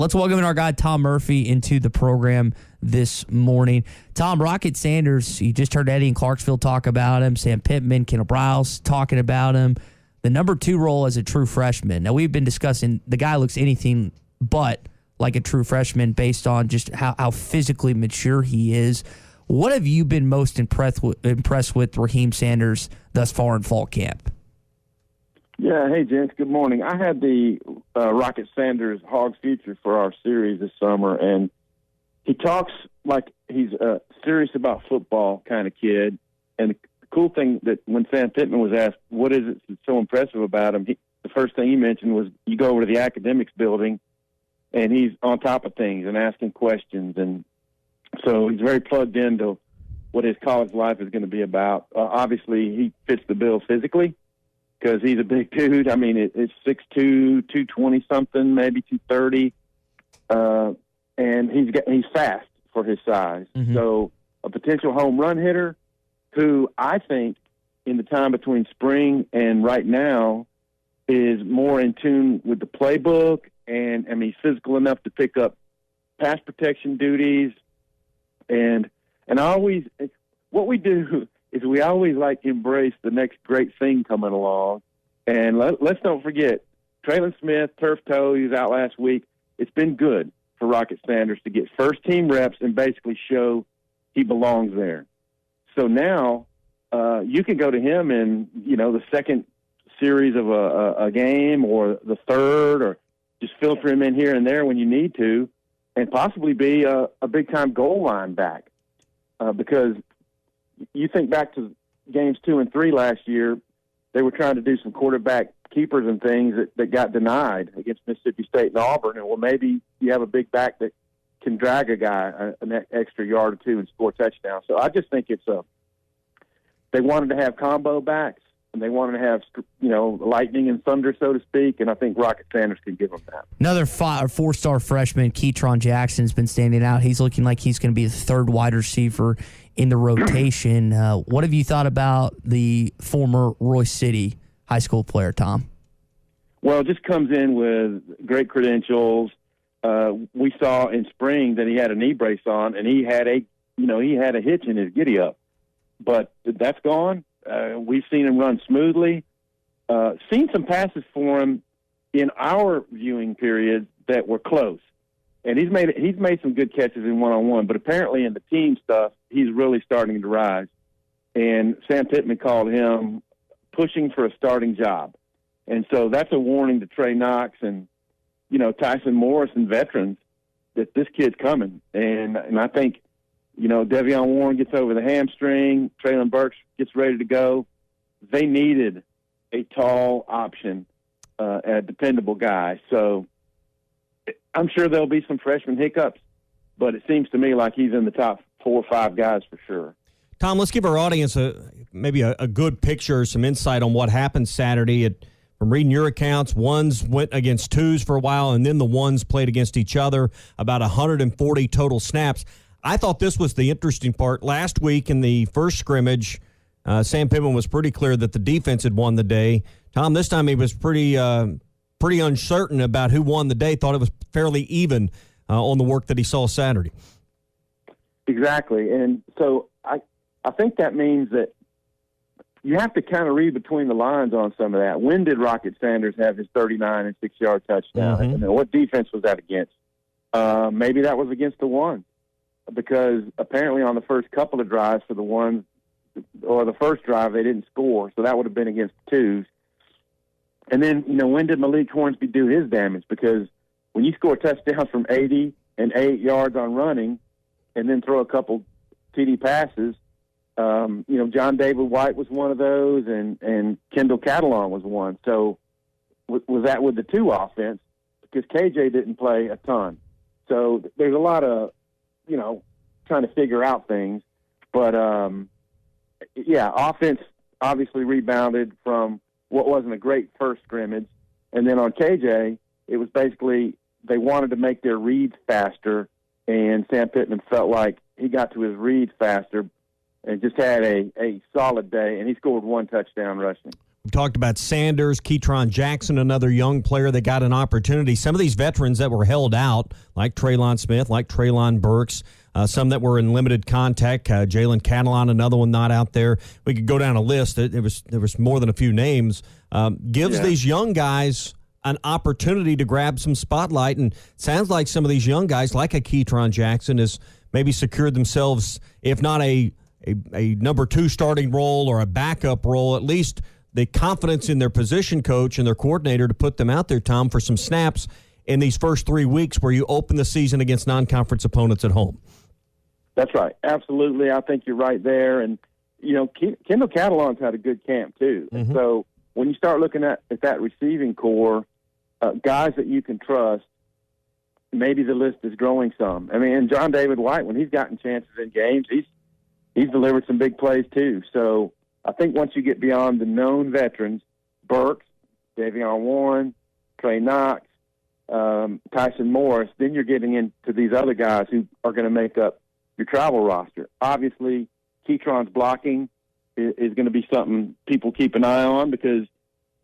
Let's welcome in our guy Tom Murphy into the program this morning. Tom, Rocket Sanders, you just heard Eddie in Clarksville talk about him, Sam Pittman, Kendall Browse talking about him. The number 2 role as a true freshman. Now, we've been discussing the guy looks anything but like a true freshman based on just how physically mature he is. What have you been most impressed with Raheem Sanders thus far in fall camp? Yeah, hey, gents, good morning. I had the Rocket Sanders Hogs Future for our series this summer, and he talks like he's a serious about football kind of kid. And the cool thing that when Sam Pittman was asked, what is it that's so impressive about him, the first thing he mentioned was you go over to the academics building, and he's on top of things and asking questions. And so he's very plugged into what his college life is going to be about. Obviously, he fits the bill physically because he's a big dude. I mean, it's 6'2", 220-something, maybe 230. And he's fast for his size. Mm-hmm. So a potential home run hitter who I think in the time between spring and right now is more in tune with the playbook. And, I mean, he's physical enough to pick up pass protection duties. And always, what we do is we always embrace the next great thing coming along. And let's don't forget, Traylon Smith, turf toe, he was out last week. It's been good for Rocket Sanders to get first team reps and basically show he belongs there. So now you can go to him in, the second series of a game or the third, or just filter him in here and there when you need to, and possibly be a big-time goal line back. Because you think back to games 2 and 3 last year, they were trying to do some quarterback keepers and things that got denied against Mississippi State and Auburn. And, well, maybe you have a big back that can drag a guy an extra yard or two and score touchdowns. So I just think they wanted to have combo backs, and they wanted to have, lightning and thunder, so to speak, and I think Rocket Sanders can give them that. Another 4-star freshman, Ketron Jackson's been standing out. He's looking like he's going to be the third wide receiver in the rotation. What have you thought about the former Royce City high school player, Tom? Well, it just comes in with great credentials. We saw in spring that he had a knee brace on, and he had a hitch in his giddy up, but that's gone. We've seen him run smoothly. Seen some passes for him in our viewing period that were close, and he's made some good catches in one-on-one. But apparently in the team stuff, he's really starting to rise. And Sam Pittman called him pushing for a starting job, and so that's a warning to Trey Knox and Tyson Morris and veterans that this kid's coming. And I think Devion Warren gets over the hamstring. Traylon Burks gets ready to go. They needed a tall option, a dependable guy. So I'm sure there'll be some freshman hiccups, but it seems to me like he's in the top 4 or 5 guys for sure. Tom, let's give our audience maybe a good picture, some insight on what happened Saturday. From reading your accounts, ones went against twos for a while, and then the ones played against each other, about 140 total snaps. I thought this was the interesting part. Last week in the first scrimmage, Sam Pittman was pretty clear that the defense had won the day. Tom, this time he was pretty uncertain about who won the day, thought it was fairly even on the work that he saw Saturday. Exactly. And so I think that means that you have to kind of read between the lines on some of that. When did Rocket Sanders have his 39 and 6-yard touchdown? Mm-hmm. And what defense was that against? Maybe that was against the ones, because apparently on the first couple of drives for the ones, or the first drive, they didn't score, so that would have been against the twos. And then, when did Malik Hornsby do his damage? Because when you score touchdowns from 80 and 8 yards on running and then throw a couple TD passes, John David White was one of those, and Kendall Catalon was one. So was that with the 2 offense? Because KJ didn't play a ton. So there's a lot of, trying to figure out things. But, offense obviously rebounded from what wasn't a great first scrimmage. And then on KJ, it was basically they wanted to make their reads faster, and Sam Pittman felt like he got to his reads faster and just had a solid day, and he scored 1 touchdown rushing. We talked about Sanders, Ketron Jackson, another young player that got an opportunity. Some of these veterans that were held out, like Traylon Smith, like Traylon Burks, some that were in limited contact, Jalen Catalon, another one not out there. We could go down a list. There was more than a few names. Gives these young guys an opportunity to grab some spotlight, and sounds like some of these young guys, like a Ketron Jackson, has maybe secured themselves, if not a number 2 starting role or a backup role, at least the confidence in their position coach and their coordinator to put them out there, Tom, for some snaps in these first 3 weeks where you open the season against non-conference opponents at home. That's right. Absolutely. I think you're right there. And, Kendall Catalon's had a good camp, too. Mm-hmm. And so when you start looking at that receiving core, guys that you can trust, maybe the list is growing some. I mean, and John David White, when he's gotten chances in games, he's delivered some big plays, too. So I think once you get beyond the known veterans, Burks, Davion Warren, Trey Knox, Tyson Morris, then you're getting into these other guys who are going to make up your travel roster. Obviously, Ketron's blocking is going to be something people keep an eye on, because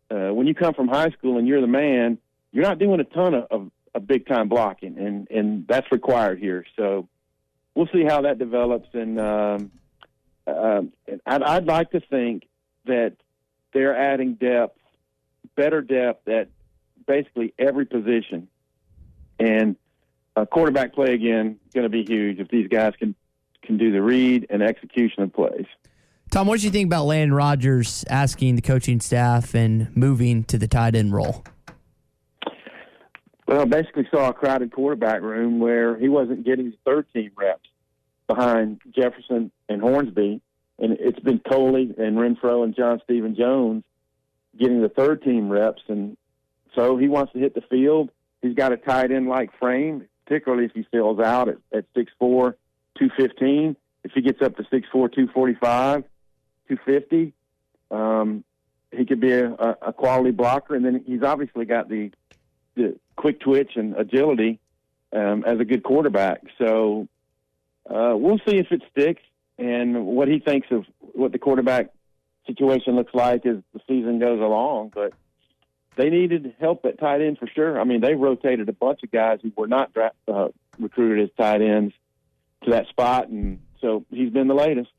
when you come from high school and you're the man, you're not doing a ton of big-time blocking, and that's required here. So we'll see how that develops, and I'd like to think that they're adding depth, better depth at basically every position. And quarterback play, again, going to be huge if these guys can do the read and execution of plays. Tom, what did you think about Landon Rogers asking the coaching staff and moving to the tight end role? Well, I basically saw a crowded quarterback room where he wasn't getting his third-team reps behind Jefferson and Hornsby, and it's been Coley and Renfro and John Stephen Jones getting the third-team reps, and so he wants to hit the field. He's got a tight end-like frame, particularly if he fills out at 6'4", 215. If he gets up to 6'4", 245, 250, he could be a quality blocker, and then he's obviously got the quick twitch and agility as a good quarterback. So we'll see if it sticks and what he thinks of what the quarterback situation looks like as the season goes along. But they needed help at tight end for sure. I mean, they rotated a bunch of guys who were not recruited as tight ends to that spot, and so he's been the latest.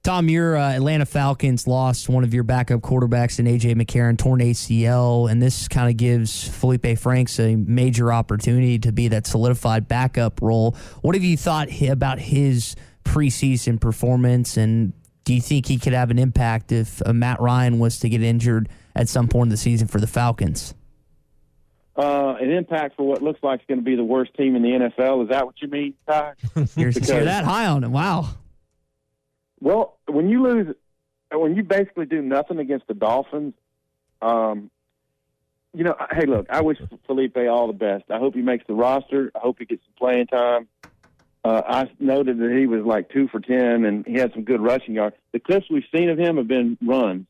Tom, your Atlanta Falcons lost one of your backup quarterbacks in A.J. McCarron, torn ACL, and this kind of gives Felipe Franks a major opportunity to be that solidified backup role. What have you thought about his preseason performance, and do you think he could have an impact if Matt Ryan was to get injured at some point in the season for the Falcons? An impact for what looks like it's going to be the worst team in the NFL. Is that what you mean, Ty? You're that high on him. Wow. Well, when you basically do nothing against the Dolphins, hey, look, I wish Felipe all the best. I hope he makes the roster. I hope he gets some playing time. I noted that he was like 2 for 10, and he had some good rushing yards. The clips we've seen of him have been runs.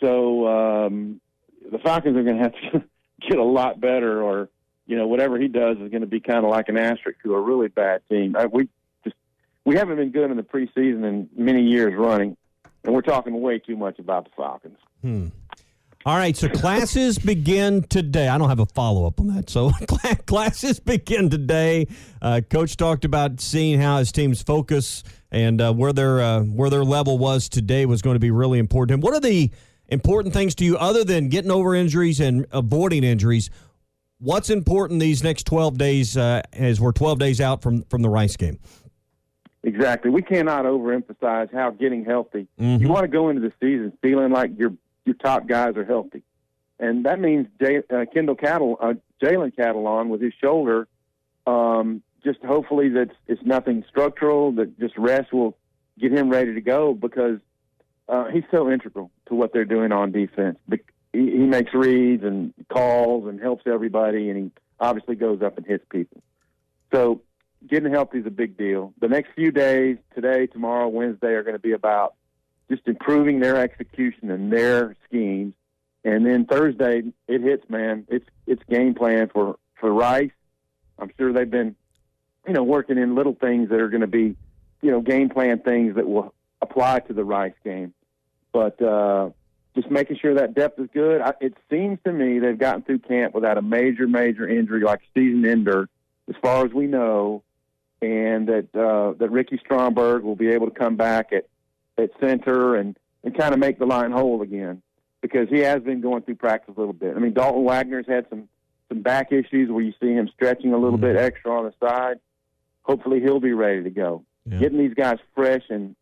So the Falcons are going to have to get a lot better, or, whatever he does is going to be kind of like an asterisk to a really bad team. We haven't been good in the preseason in many years running, and we're talking way too much about the Falcons. All right, so classes begin today. I don't have a follow-up on that. So classes begin today. Coach talked about seeing how his team's focus and where their level was today was going to be really important. What are the important things to you other than getting over injuries and avoiding injuries? What's important these next 12 days as we're 12 days out from the Rice game? Exactly. We cannot overemphasize how getting healthy. Mm-hmm. You want to go into the season feeling like your top guys are healthy. And that means Jalen Catalon with his shoulder, just hopefully that it's nothing structural, that just rest will get him ready to go, because he's so integral to what they're doing on defense. He makes reads and calls and helps everybody, and he obviously goes up and hits people. So getting healthy is a big deal. The next few days, today, tomorrow, Wednesday, are going to be about just improving their execution and their schemes. And then Thursday, it hits, man. It's game plan for Rice. I'm sure they've been, working in little things that are going to be, game plan things that will apply to the Rice game. But just making sure that depth is good. It seems to me they've gotten through camp without a major injury like season ender, as far as we know, and that Ricky Stromberg will be able to come back at center and kind of make the line whole again, because he has been going through practice a little bit. I mean, Dalton Wagner's had some back issues where you see him stretching a little bit extra on the side. Hopefully he'll be ready to go. Yeah. Getting these guys fresh and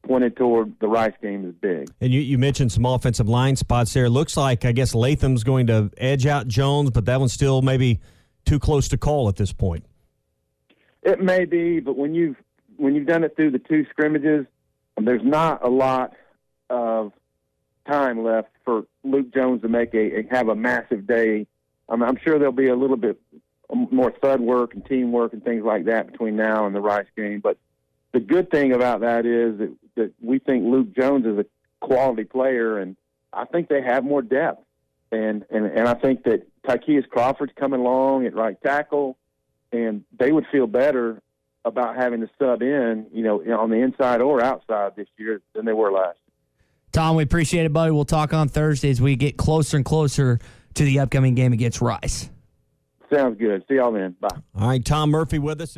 pointed toward the Rice game is big. And you mentioned some offensive line spots there. It looks like, I guess, Latham's going to edge out Jones, but that one's still maybe too close to call at this point. It may be, but when you've done it through the 2 scrimmages, there's not a lot of time left for Luke Jones to have a massive day. I'm sure there'll be a little bit more thud work and teamwork and things like that between now and the Rice game. But the good thing about that is that we think Luke Jones is a quality player, and I think they have more depth. And I think that Tykeus Crawford's coming along at right tackle, and they would feel better about having to sub in, on the inside or outside this year than they were last. Tom, we appreciate it, buddy. We'll talk on Thursday as we get closer and closer to the upcoming game against Rice. Sounds good. See y'all then. Bye. All right, Tom Murphy with us.